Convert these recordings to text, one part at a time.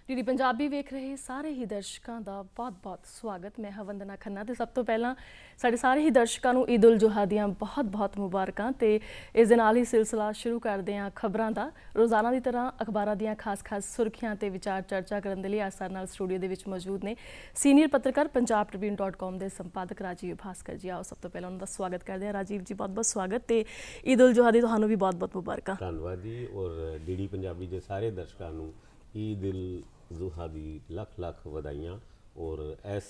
DD Punjabi ਵੇਖ ਰਹੇ ਸਾਰੇ ਹੀ ਦਰਸ਼ਕਾਂ ਦਾ ਬਹੁਤ-ਬਹੁਤ ਸਵਾਗਤ। ਮੈਂ ਹਾਂ ਵੰਦਨਾ ਖੰਨਾ ਤੇ ਸਭ ਤੋਂ ਪਹਿਲਾਂ ਸਾਡੇ ਸਾਰੇ ਹੀ ਦਰਸ਼ਕਾਂ ਨੂੰ ਈਦ ਉਲ ਜੁਹਾ ਦੀਆਂ ਬਹੁਤ-ਬਹੁਤ ਮੁਬਾਰਕਾਂ ਤੇ ਇਸ ਦੇ ਨਾਲ ਹੀ ਸਿਲਸਿਲਾ ਸ਼ੁਰੂ ਕਰਦੇ ਹਾਂ ਖਬਰਾਂ ਦਾ। ਰੋਜ਼ਾਨਾ ਦੀ ਤਰ੍ਹਾਂ ਅਖਬਾਰਾਂ ਦੀਆਂ ਖਾਸ-ਖਾਸ ਸੁਰਖੀਆਂ ਤੇ ਵਿਚਾਰ ਚਰਚਾ ਕਰਨ ਦੇ ਲਈ ਅੱਜ ਸਾਡੇ ਨਾਲ ਸਟੂਡੀਓ ਦੇ ਵਿੱਚ ਮੌਜੂਦ ਨੇ ਸੀਨੀਅਰ ਪੱਤਰਕਾਰ punjabtribune.com ਦੇ ਸੰਪਾਦਕ ਰਾਜੀਵ ਭਾਸਕਰ ਜੀ। ਆਓ ਸਭ ਤੋਂ ਪਹਿਲਾਂ ਉਹਨਾਂ ਦਾ ਸਵਾਗਤ ਕਰਦੇ ਹਾਂ। ਰਾਜੀਵ ਜੀ ਬਹੁਤ-ਬਹੁਤ ਸਵਾਗਤ ਤੇ ਈਦ ਉਲ ਜੁਹਾ ਦੀ ਤੁਹਾਨੂੰ ਵੀ ਬਹੁਤ-ਬਹੁਤ ਮੁਬਾਰਕਾਂ। ਧੰਨਵਾਦ ਜੀ। ਔਰ ਡੀਡੀ ਪੰਜਾਬੀ ਦੇ ਸਾਰੇ ਦਰਸ਼ਕਾਂ ਨੂੰ ਈਦ ਉਲ ਜ਼ੁਹਾ ਦੀ ਲੱਖ ਵਧਾਈਆਂ। ਔਰ ਇਸ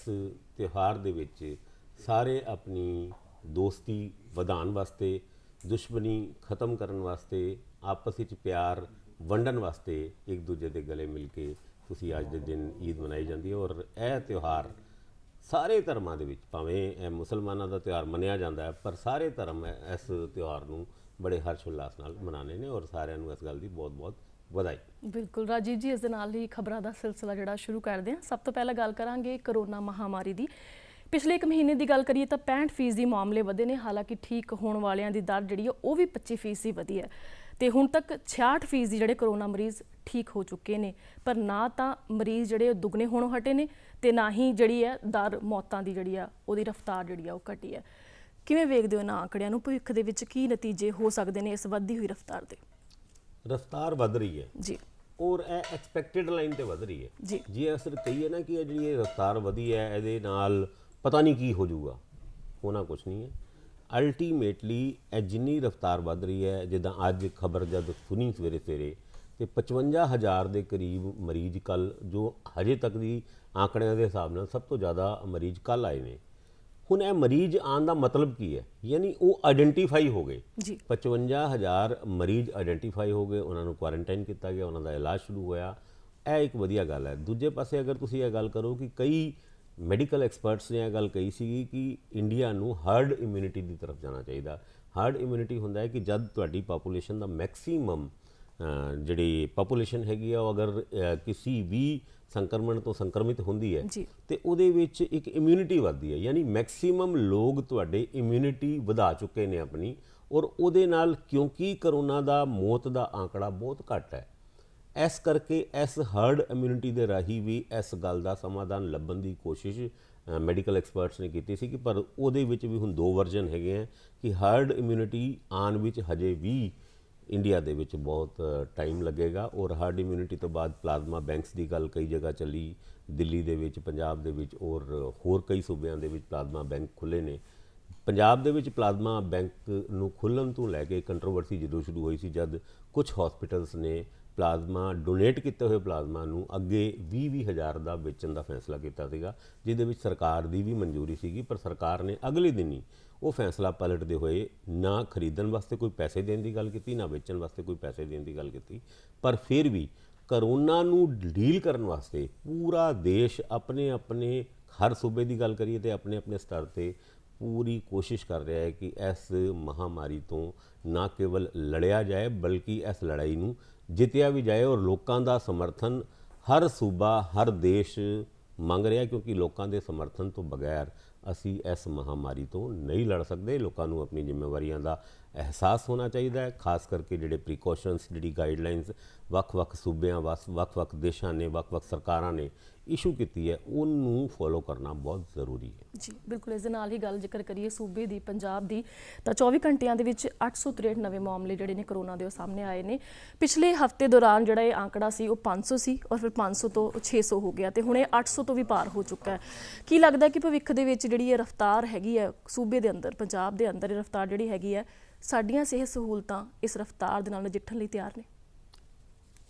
ਤਿਉਹਾਰ ਦੇ ਵਿੱਚ ਸਾਰੇ ਆਪਣੀ ਦੋਸਤੀ ਵਧਾਉਣ ਵਾਸਤੇ, ਦੁਸ਼ਮਣੀ ਖਤਮ ਕਰਨ ਵਾਸਤੇ, ਆਪਸ ਵਿੱਚ ਪਿਆਰ ਵੰਡਣ ਵਾਸਤੇ ਇੱਕ ਦੂਜੇ ਦੇ ਗਲੇ ਮਿਲ ਕੇ ਤੁਸੀਂ ਅੱਜ ਦੇ ਦਿਨ ਈਦ ਮਨਾਈ ਜਾਂਦੀ ਹੈ। ਔਰ ਇਹ ਤਿਉਹਾਰ ਸਾਰੇ ਧਰਮਾਂ ਦੇ ਵਿੱਚ, ਭਾਵੇਂ ਇਹ ਮੁਸਲਮਾਨਾਂ ਦਾ ਤਿਉਹਾਰ ਮੰਨਿਆ ਜਾਂਦਾ ਹੈ, ਪਰ ਸਾਰੇ ਧਰਮ ਇਸ ਤਿਉਹਾਰ ਨੂੰ ਬੜੇ ਹਰਸ਼ ਉਲਾਸ ਨਾਲ ਮਨਾਉਂਦੇ ਨੇ ਔਰ ਸਾਰਿਆਂ ਨੂੰ ਇਸ ਗੱਲ ਦੀ ਬਹੁਤ-ਬਹੁਤ ਵਧਾਈ। ਬਿਲਕੁਲ ਰਾਜੀਵ ਜੀ, ਇਸ ਦੇ ਨਾਲ ਹੀ ਖਬਰਾਂ ਦਾ ਸਿਲਸਿਲਾ ਜਿਹੜਾ ਸ਼ੁਰੂ ਕਰਦੇ ਹਾਂ। ਸਭ ਤੋਂ ਪਹਿਲਾਂ ਗੱਲ ਕਰਾਂਗੇ ਕਰੋਨਾ ਮਹਾਮਾਰੀ ਦੀ। ਪਿਛਲੇ ਇੱਕ ਮਹੀਨੇ ਦੀ ਗੱਲ ਕਰੀਏ ਤਾਂ 65% ਦੀ ਮਾਮਲੇ ਵਧੇ ਨੇ। ਹਾਲਾਂਕਿ ਠੀਕ ਹੋਣ ਵਾਲਿਆਂ ਦੀ ਦਰ ਜਿਹੜੀ ਉਹ ਵੀ 25% ਵਧੀ ਹੈ ਤੇ ਹੁਣ ਤੱਕ 66% ਦੀ ਜਿਹੜੇ ਕਰੋਨਾ ਮਰੀਜ਼ ਠੀਕ ਹੋ ਚੁੱਕੇ ਨੇ। ਪਰ ਨਾ ਤਾਂ ਮਰੀਜ਼ ਜਿਹੜੇ ਦੁੱਗਣੇ ਹੋਣੋਂ ਹਟੇ ਨੇ ਤੇ ਨਾ ਹੀ ਜਿਹੜੀ ਹੈ ਦਰ ਮੌਤਾਂ ਦੀ ਜਿਹੜੀ ਆ ਉਹਦੀ ਰਫ਼ਤਾਰ ਜਿਹੜੀ ਆ ਉਹ ਘਟੀ ਹੈ। ਕਿਵੇਂ ਵੇਖਦੇ ਹੋ ਇਹਨਾਂ ਆંકੜਿਆਂ ਨੂੰ? ਭਵਿੱਖ ਦੇ ਵਿੱਚ ਕੀ ਨਤੀਜੇ ਹੋ ਸਕਦੇ ਨੇ ਇਸ ਵੱਧਦੀ ਹੋਈ ਰਫ਼ਤਾਰ ਦੇ? ਰਫ਼ਤਾਰ ਵੱਧ ਰਹੀ ਹੈ ਜੀ, ਔਰ ਇਹ ਐਕਸਪੈਕਟਡ ਲਾਈਨ ਤੇ ਵੱਧ ਰਹੀ ਹੈ ਜੀ। ਜੇ ਅਸਰ ਕਹੀਏ ਨਾ ਕਿ ਇਹ ਜਿਹੜੀ ਇਹ ਰਫ਼ਤਾਰ ਵਧੀ ਹੈ ਇਹਦੇ ਨਾਲ ਪਤਾ ਨਹੀਂ ਕੀ ਹੋ ਜਾਊਗਾ, ਹੋਣਾ ਕੁਛ ਨਹੀਂ ਹੈ। ਅਲਟੀਮੇਟਲੀ ਇਹ ਜਿੰਨੀ ਰਫ਼ਤਾਰ ਵੱਧ ਰਹੀ ਹੈ, ਜਿੱਦਾਂ ਅੱਜ ਖਬਰ ਜਦ ਸੁਣੀ ਸਵੇਰੇ ਤੇ 55,000 ਦੇ ਕਰੀਬ ਮਰੀਜ਼ ਕੱਲ੍ਹ, ਜੋ ਹਜੇ ਤੱਕ ਦੀ ਆંકੜਿਆਂ ਦੇ ਹਿਸਾਬ ਨਾਲ ਸਭ ਤੋਂ ਜ਼ਿਆਦਾ ਮਰੀਜ਼ ਕੱਲ੍ਹ ਆਏ ਨੇ। ਹੁਣ ਇਹ ਮਰੀਜ਼ ਆਉਣ ਦਾ ਮਤਲਬ ਕੀ ਹੈ? ਯਾਨੀ ਉਹ ਆਇਡੈਂਟੀਫਾਈ ਹੋ ਗਏ ਜੀ। 55,000 ਮਰੀਜ਼ ਆਇਡੈਂਟੀਫਾਈ ਹੋ ਗਏ, ਉਹਨਾਂ ਨੂੰ ਕੁਆਰੰਟਾਈਨ ਕੀਤਾ ਗਿਆ, ਉਹਨਾਂ ਦਾ ਇਲਾਜ ਸ਼ੁਰੂ ਹੋਇਆ। ਇਹ ਇੱਕ ਵਧੀਆ ਗੱਲ ਹੈ। ਦੂਜੇ ਪਾਸੇ ਅਗਰ ਤੁਸੀਂ ਇਹ ਗੱਲ ਕਰੋ ਕਿ ਕਈ ਮੈਡੀਕਲ ਐਕਸਪਰਟਸ ਨੇ ਇਹ ਗੱਲ ਕਹੀ ਸੀਗੀ ਕਿ ਇੰਡੀਆ ਨੂੰ ਹਰਡ ਇਮਿਊਨਿਟੀ ਦੀ ਤਰਫ ਜਾਣਾ ਚਾਹੀਦਾ। ਹਰਡ ਇਮਿਊਨਿਟੀ ਹੁੰਦਾ ਹੈ ਕਿ ਜਦ ਤੁਹਾਡੀ ਪਾਪੂਲੇਸ਼ਨ ਦਾ ਮੈਕਸੀਮਮ ਜਿਹੜੀ ਪਾਪੂਲੇਸ਼ਨ ਹੈਗੀ ਆ ਉਹ ਅਗਰ ਕਿਸੇ ਵੀ ਸੰਕਰਮਣ ਤੋਂ ਸੰਕਰਮਿਤ ਹੁੰਦੀ ਹੈ ਤੇ ਉਹਦੇ ਵਿੱਚ ਇੱਕ ਇਮਿਊਨਿਟੀ ਵੱਧਦੀ ਹੈ। ਯਾਨੀ ਮੈਕਸੀਮਮ ਲੋਕ ਤੁਹਾਡੇ ਇਮਿਊਨਿਟੀ ਵਧਾ ਚੁੱਕੇ ਨੇ ਆਪਣੀ, ਔਰ ਉਹਦੇ ਨਾਲ ਕਿਉਂਕਿ ਕਰੋਨਾ ਦਾ ਮੌਤ ਦਾ ਆંકੜਾ ਬਹੁਤ ਘੱਟ ਹੈ, ਇਸ ਕਰਕੇ ਇਸ ਹਰਡ ਇਮਿਊਨਿਟੀ ਦੇ ਰਾਹੀਂ ਵੀ ਇਸ ਗੱਲ ਦਾ ਸਮਾਧਾਨ ਲੱਭਣ ਦੀ ਕੋਸ਼ਿਸ਼ ਮੈਡੀਕਲ ਐਕਸਪਰਟਸ ਨੇ ਕੀਤੀ ਸੀ। ਕਿ ਪਰ ਉਹਦੇ ਵਿੱਚ ਵੀ ਹੁਣ ਦੋ ਵਰਜ਼ਨ ਹੈਗੇ ਆ ਕਿ ਹਰਡ ਇਮਿਊਨਿਟੀ ਆਉਣ ਵਿੱਚ ਹਜੇ ਵੀ ਇੰਡੀਆ ਦੇ ਵਿੱਚ ਬਹੁਤ ਟਾਈਮ ਲੱਗੇਗਾ। ਔਰ ਹਰਡ ਇਮਿਊਨਿਟੀ ਤੋਂ ਬਾਅਦ ਪਲਾਜ਼ਮਾ ਬੈਂਕਸ ਦੀ ਗੱਲ ਕਈ ਜਗ੍ਹਾ ਚੱਲੀ, ਦਿੱਲੀ ਦੇ ਵਿੱਚ, ਪੰਜਾਬ ਦੇ ਵਿੱਚ ਔਰ ਹੋਰ ਕਈ ਸੂਬਿਆਂ ਦੇ ਵਿੱਚ ਪਲਾਜ਼ਮਾ ਬੈਂਕ ਖੁੱਲ੍ਹੇ ਨੇ। ਪੰਜਾਬ ਦੇ ਵਿੱਚ ਪਲਾਜ਼ਮਾ ਬੈਂਕ ਨੂੰ ਖੁੱਲ੍ਹਣ ਤੋਂ ਲੈ ਕੇ ਕੰਟਰੋਵਰਸੀ ਜਦੋਂ ਸ਼ੁਰੂ ਹੋਈ ਸੀ, ਜਦ ਕੁਝ ਹਸਪੀਟਲਸ ਨੇ ਪਲਾਜ਼ਮਾ ਡੋਨੇਟ ਕੀਤੇ ਹੋਏ ਪਲਾਜ਼ਮਾ ਨੂੰ ਅੱਗੇ 20-20 ਹਜ਼ਾਰ ਦਾ ਵੇਚਣ ਦਾ ਫੈਸਲਾ ਕੀਤਾ ਸੀਗਾ, ਜਿਹਦੇ ਵਿੱਚ ਸਰਕਾਰ ਦੀ ਵੀ ਮਨਜ਼ੂਰੀ ਸੀਗੀ। ਪਰ ਸਰਕਾਰ ਨੇ ਅਗਲੇ ਦਿਨ ਹੀ ਉਹ ਫੈਸਲਾ ਪਲਟਦੇ ਹੋਏ ਨਾ ਖਰੀਦਣ ਵਾਸਤੇ ਕੋਈ ਪੈਸੇ ਦੇਣ ਦੀ ਗੱਲ ਕੀਤੀ, ਨਾ ਵੇਚਣ ਵਾਸਤੇ ਕੋਈ ਪੈਸੇ ਦੇਣ ਦੀ ਗੱਲ ਕੀਤੀ। ਪਰ ਫਿਰ ਵੀ ਕਰੋਨਾ ਨੂੰ ਡੀਲ ਕਰਨ ਵਾਸਤੇ ਪੂਰਾ ਦੇਸ਼ ਆਪਣੇ ਹਰ ਸੂਬੇ ਦੀ ਗੱਲ ਕਰੀਏ ਤੇ ਆਪਣੇ ਸਤਰ ਤੇ ਪੂਰੀ ਕੋਸ਼ਿਸ਼ ਕਰ ਰਿਹਾ ਹੈ ਕਿ ਇਸ ਮਹਾਮਾਰੀ ਤੋਂ ਨਾ ਕੇਵਲ ਲੜਿਆ ਜਾਏ ਬਲਕਿ ਇਸ ਲੜਾਈ ਨੂੰ ਜਿੱਤਿਆ ਵੀ ਜਾਏ। ਔਰ ਲੋਕਾਂ ਦਾ ਸਮਰਥਨ ਹਰ ਸੂਬਾ, ਹਰ ਦੇਸ਼ ਮੰਗ ਰਿਹਾ, ਕਿਉਂਕਿ ਲੋਕਾਂ ਦੇ ਸਮਰਥਨ ਤੋਂ ਬਗੈਰ ਅਸੀਂ ਇਸ ਮਹਾਮਾਰੀ ਤੋਂ ਨਹੀਂ ਲੜ ਸਕਦੇ। ਲੋਕਾਂ ਨੂੰ ਆਪਣੀ ਜ਼ਿੰਮੇਵਾਰੀਆਂ ਦਾ ਅਹਿਸਾਸ ਹੋਣਾ ਚਾਹੀਦਾ ਹੈ। ਖਾਸ ਕਰਕੇ ਜਿਹੜੇ ਪ੍ਰੀਕਾਸ਼ਨਸ, ਜਿਹੜੀ ਗਾਈਡਲਾਈਨਸ ਵੱਖ-ਵੱਖ ਸੂਬਿਆਂ, ਵੱਖ-ਵੱਖ ਦੇਸ਼ਾਂ ਨੇ, ਵੱਖ-ਵੱਖ ਸਰਕਾਰਾਂ ਨੇ ਇਸ਼ੂ ਕੀਤੀ ਹੈ, ਉਹਨੂੰ ਫੋਲੋ ਕਰਨਾ ਬਹੁਤ ਜ਼ਰੂਰੀ ਹੈ। ਜੀ ਬਿਲਕੁਲ। ਇਸ ਦੇ ਨਾਲ ਹੀ ਗੱਲ ਜੇਕਰ ਕਰੀਏ ਸੂਬੇ ਦੀ, ਪੰਜਾਬ ਦੀ, ਤਾਂ 24 ਘੰਟਿਆਂ ਦੇ ਵਿੱਚ 863 ਨਵੇਂ ਮਾਮਲੇ ਜਿਹੜੇ ਨੇ ਕਰੋਨਾ ਦੇ ਉਹ ਸਾਹਮਣੇ ਆਏ ਨੇ। ਪਿਛਲੇ ਹਫ਼ਤੇ ਦੌਰਾਨ ਜਿਹੜਾ ਇਹ ਆંકੜਾ ਸੀ ਉਹ 500 ਸੀ ਔਰ ਫਿਰ 500 ਤੋਂ 600 ਹੋ ਗਿਆ ਤੇ ਹੁਣ ਇਹ 800 ਤੋਂ ਵੀ ਪਾਰ ਹੋ ਚੁੱਕਾ ਹੈ। ਕੀ ਲੱਗਦਾ ਕਿ ਭਵਿੱਖ ਦੇ ਵਿੱਚ ਜਿਹੜੀ ਇਹ ਰਫ਼ਤਾਰ ਹੈਗੀ ਹੈ ਸੂਬੇ ਦੇ ਅੰਦਰ, ਪੰਜਾਬ ਦੇ ਅੰਦਰ, ਇਹ ਰਫ਼ਤਾਰ ਜਿਹੜੀ ਹੈਗੀ ਹੈ, ਸਾਡੀਆਂ ਸਿਹਤ ਸਹੂਲਤਾਂ ਇਸ ਰਫ਼ਤਾਰ ਦੇ ਨਾਲ ਨਜਿੱਠਣ ਲਈ ਤਿਆਰ ਨੇ?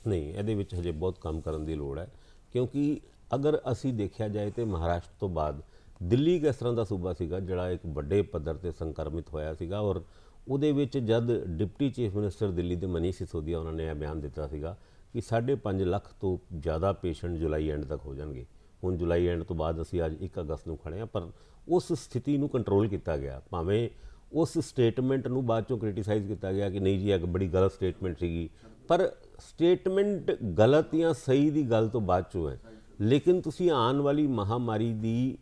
ਨਹੀਂ, ਇਹਦੇ ਵਿੱਚ ਹਜੇ ਬਹੁਤ ਕੰਮ ਕਰਨ ਦੀ ਲੋੜ ਹੈ। ਕਿਉਂਕਿ ਅਗਰ ਅਸੀਂ ਦੇਖਿਆ ਜਾਏ ਤਾਂ ਮਹਾਰਾਸ਼ਟਰ ਤੋਂ ਬਾਅਦ ਦਿੱਲੀ ਕਿਸ ਤਰ੍ਹਾਂ ਦਾ ਸੂਬਾ ਸੀਗਾ ਜਿਹੜਾ ਇੱਕ ਵੱਡੇ ਪੱਧਰ ਤੇ ਸੰਕਰਮਿਤ ਹੋਇਆ ਸੀਗਾ। ਔਰ ਉਹਦੇ ਵਿੱਚ ਜਦ ਡਿਪਟੀ ਚੀਫ ਮਿਨਿਸਟਰ ਦਿੱਲੀ ਦੇ ਮਨੀਸ਼ ਸਿਸੋਦੀਆ, ਉਹਨਾਂ ਨੇ ਇਹ ਬਿਆਨ ਦਿੱਤਾ ਸੀਗਾ ਕਿ 5.5 ਲੱਖ ਤੋਂ ਜ਼ਿਆਦਾ ਪੇਸ਼ੈਂਟ ਜੁਲਾਈ ਐਂਡ ਤੱਕ ਹੋ ਜਾਣਗੇ। ਹੁਣ ਜੁਲਾਈ ਐਂਡ ਤੋਂ ਬਾਅਦ ਅਸੀਂ ਅੱਜ 1 ਅਗਸਤ ਨੂੰ ਖੜ੍ਹੇ ਹਾਂ, ਪਰ ਉਸ ਸਥਿਤੀ ਨੂੰ ਕੰਟਰੋਲ ਕੀਤਾ ਗਿਆ। ਭਾਵੇਂ ਉਸ ਸਟੇਟਮੈਂਟ ਨੂੰ ਬਾਅਦ ਚੋਂ ਕ੍ਰਿਟੀਸਾਈਜ਼ ਕੀਤਾ ਗਿਆ ਕਿ ਨਹੀਂ ਜੀ ਇਹ ਬੜੀ ਗਲਤ ਸਟੇਟਮੈਂਟ ਸੀਗੀ, ਪਰ ਸਟੇਟਮੈਂਟ ਗਲਤ ਜਾਂ ਸਹੀ ਦੀ ਗੱਲ ਤੋਂ ਬਾਅਦ ਚੋਂ ਹੈ। ਲੇਕਿਨ ਤੁਸੀਂ ਆਉਣ ਵਾਲੀ ਮਹਾਮਾਰੀ ਦੀ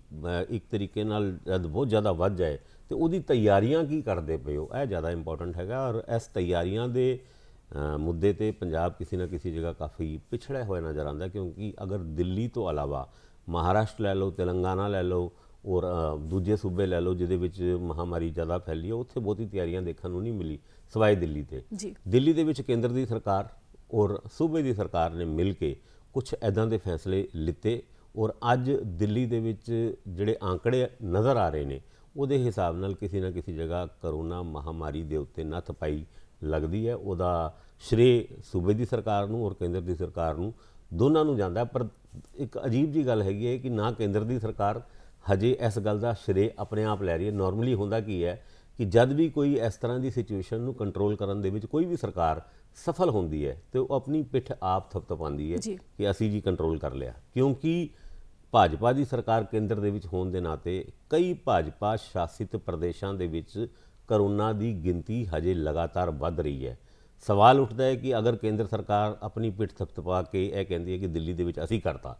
ਇੱਕ ਤਰੀਕੇ ਨਾਲ ਜਦ ਬਹੁਤ ਜ਼ਿਆਦਾ ਵੱਧ ਜਾਏ ਤੇ ਉਹਦੀ ਤਿਆਰੀਆਂ ਕੀ ਕਰਦੇ ਪਏ ਹੋ, ਇਹ ਜ਼ਿਆਦਾ ਇੰਪੋਰਟੈਂਟ ਹੈਗਾ। ਔਰ ਇਸ ਤਿਆਰੀਆਂ ਦੇ ਮੁੱਦੇ ਤੇ ਪੰਜਾਬ ਕਿਸੇ ਨਾ ਕਿਸੇ ਜਗ੍ਹਾ ਕਾਫੀ ਪਿਛੜਿਆ ਹੋਇਆ ਨਜ਼ਰ ਆਉਂਦਾ, ਕਿਉਂਕਿ ਅਗਰ ਦਿੱਲੀ ਤੋਂ ਇਲਾਵਾ ਮਹਾਰਾਸ਼ਟਰ ਲੈ ਲਓ, ਤੇਲੰਗਾਨਾ ਲੈ ਲਓ ਔਰ ਦੂਜੇ ਸੂਬੇ ਲੈ ਲਓ ਜਿਹਦੇ ਵਿੱਚ ਮਹਾਮਾਰੀ ਜ਼ਿਆਦਾ ਫੈਲੀ ਹੈ, ਉੱਥੇ ਬਹੁਤੀ ਤਿਆਰੀਆਂ ਦੇਖਣ ਨੂੰ ਨਹੀਂ ਮਿਲੀ ਸਵਾਏ ਦਿੱਲੀ ਤੇ। ਦਿੱਲੀ ਦੇ ਵਿੱਚ ਕੇਂਦਰ ਦੀ ਸਰਕਾਰ ਔਰ ਸੂਬੇ ਦੀ ਸਰਕਾਰ ਨੇ ਮਿਲ ਕੇ ਕੁਝ ਐਦਾਂ ਦੇ ਫੈਸਲੇ ਲਿੱਤੇ ਔਰ ਅੱਜ ਦਿੱਲੀ ਦੇ ਵਿੱਚ ਜਿਹੜੇ ਆંકੜੇ ਨਜ਼ਰ ਆ ਰਹੇ ਨੇ ਉਹਦੇ ਹਿਸਾਬ ਨਾਲ ਕਿਸੇ ਨਾ ਕਿਸੇ ਜਗ੍ਹਾ ਕਰੋਨਾ ਮਹਾਮਾਰੀ ਦੇ ਉੱਤੇ ਨੱਥ ਪਾਈ ਲੱਗਦੀ ਹੈ। ਉਹਦਾ ਸ਼੍ਰੇ ਸੂਬੇ ਦੀ ਸਰਕਾਰ ਨੂੰ ਔਰ ਕੇਂਦਰ ਦੀ ਸਰਕਾਰ ਨੂੰ, ਦੋਨਾਂ ਨੂੰ ਜਾਂਦਾ। ਪਰ ਇੱਕ ਅਜੀਬ ਜੀ ਗੱਲ ਹੈਗੀ ਹੈ ਕਿ ਨਾ ਕੇਂਦਰ ਦੀ ਸਰਕਾਰ ਹਜੇ ਇਸ ਗੱਲ ਦਾ ਸ਼੍ਰੇ ਆਪਣੇ ਆਪ ਲੈ ਰਹੀ ਹੈ। ਨਾਰਮਲੀ ਹੁੰਦਾ ਕੀ ਹੈ ਕਿ ਜਦ ਵੀ ਕੋਈ ਇਸ ਤਰ੍ਹਾਂ ਦੀ ਸਿਚੁਏਸ਼ਨ ਨੂੰ ਕੰਟਰੋਲ ਕਰਨ ਦੇ ਵਿੱਚ ਕੋਈ ਵੀ ਸਰਕਾਰ ਸਫਲ ਹੁੰਦੀ ਹੈ ਤੇ ਉਹ ਆਪਣੀ ਪਿੱਠ ਆਪ ਥਪਥਪਾਉਂਦੀ ਹੈ ਕਿ ਅਸੀਂ ਜੀ ਕੰਟਰੋਲ ਕਰ ਲਿਆ, ਕਿਉਂਕਿ ਭਾਜਪਾ ਦੀ ਸਰਕਾਰ ਕੇਂਦਰ ਦੇ ਵਿੱਚ ਹੋਣ ਦੇ ਨਾਤੇ ਕਈ ਭਾਜਪਾ ਸ਼ਾਸਿਤ ਪ੍ਰਦੇਸ਼ਾਂ ਦੇ ਵਿੱਚ ਕਰੋਨਾ ਦੀ ਗਿਣਤੀ ਹਜੇ ਲਗਾਤਾਰ ਵੱਧ ਰਹੀ ਹੈ। ਸਵਾਲ ਉੱਠਦਾ ਹੈ ਕਿ ਅਗਰ ਕੇਂਦਰ ਸਰਕਾਰ ਆਪਣੀ ਪਿੱਠ ਥਪਥਪਾ ਕੇ ਇਹ ਕਹਿੰਦੀ ਹੈ ਕਿ ਦਿੱਲੀ ਦੇ ਵਿੱਚ ਅਸੀਂ ਕਰਤਾ,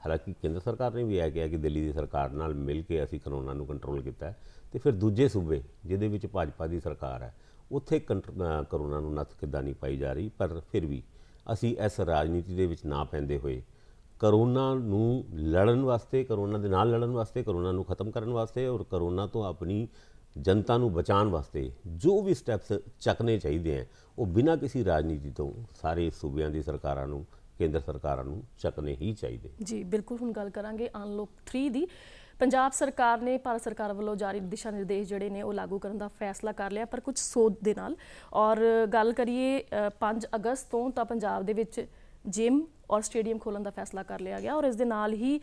ਹਾਲਾਂਕਿ ਕੇਂਦਰ ਸਰਕਾਰ ਨੇ ਵੀ ਇਹ ਕਿਹਾ ਕਿ ਦਿੱਲੀ ਦੀ ਸਰਕਾਰ ਨਾਲ ਮਿਲ ਕੇ ਅਸੀਂ ਕਰੋਨਾ ਨੂੰ ਕੰਟਰੋਲ ਕੀਤਾ ਹੈ, ਤੇ ਫਿਰ ਦੂਜੇ ਸੂਬੇ ਜਿਹਦੇ ਵਿੱਚ ਭਾਜਪਾ ਦੀ ਸਰਕਾਰ ਹੈ ਉੱਥੇ ਕਰੋਨਾ ਨੂੰ ਨੱਥ ਕਿੱਦਾਂ ਨਹੀਂ ਪਾਈ ਜਾ ਰਹੀ। ਪਰ ਫਿਰ ਵੀ ਅਸੀਂ ਇਸ ਰਾਜਨੀਤੀ ਦੇ ਵਿੱਚ ਨਾ ਪੈਂਦੇ ਹੋਏ ਕਰੋਨਾ ਨੂੰ ਲੜਨ ਵਾਸਤੇ, ਕਰੋਨਾ ਦੇ ਨਾਲ ਲੜਨ ਵਾਸਤੇ, ਕਰੋਨਾ ਨੂੰ ਖਤਮ ਕਰਨ ਵਾਸਤੇ ਔਰ ਕਰੋਨਾ ਤੋਂ ਆਪਣੀ ਜਨਤਾ ਨੂੰ ਬਚਾਉਣ ਵਾਸਤੇ ਜੋ ਵੀ ਸਟੈਪਸ ਚੱਕਣੇ ਚਾਹੀਦੇ ਹੈ ਉਹ ਬਿਨਾਂ ਕਿਸੇ ਰਾਜਨੀਤੀ ਤੋਂ ਸਾਰੇ ਸੂਬਿਆਂ ਦੀ ਸਰਕਾਰਾਂ ਨੂੰ, ਕੇਂਦਰ ਸਰਕਾਰਾਂ ਨੂੰ ਚੱਕਣੇ ਹੀ ਚਾਹੀਦੇ। ਜੀ ਬਿਲਕੁਲ, ਹੁਣ ਗੱਲ ਕਰਾਂਗੇ ਅਨਲੌਕ 3 ਦੀ। ਪੰਜਾਬ ਸਰਕਾਰ ਨੇ ਭਾਰਤ ਸਰਕਾਰ ਵੱਲੋਂ ਜਾਰੀ ਦਿਸ਼ਾ ਨਿਰਦੇਸ਼ ਜਿਹੜੇ ਨੇ ਉਹ ਲਾਗੂ ਕਰਨ ਦਾ ਫੈਸਲਾ ਕਰ ਲਿਆ, ਪਰ ਕੁਝ ਸੋਧ ਦੇ ਨਾਲ। ਔਰ ਗੱਲ ਕਰੀਏ 5 ਅਗਸਤ ਤੋਂ ਤਾਂ ਪੰਜਾਬ ਦੇ ਵਿੱਚ ਜਿਮ ਔਰ ਸਟੇਡੀਅਮ ਖੋਲ੍ਹਣ ਦਾ ਫੈਸਲਾ ਕਰ ਲਿਆ ਗਿਆ ਔਰ ਇਸ ਦੇ ਨਾਲ ਹੀ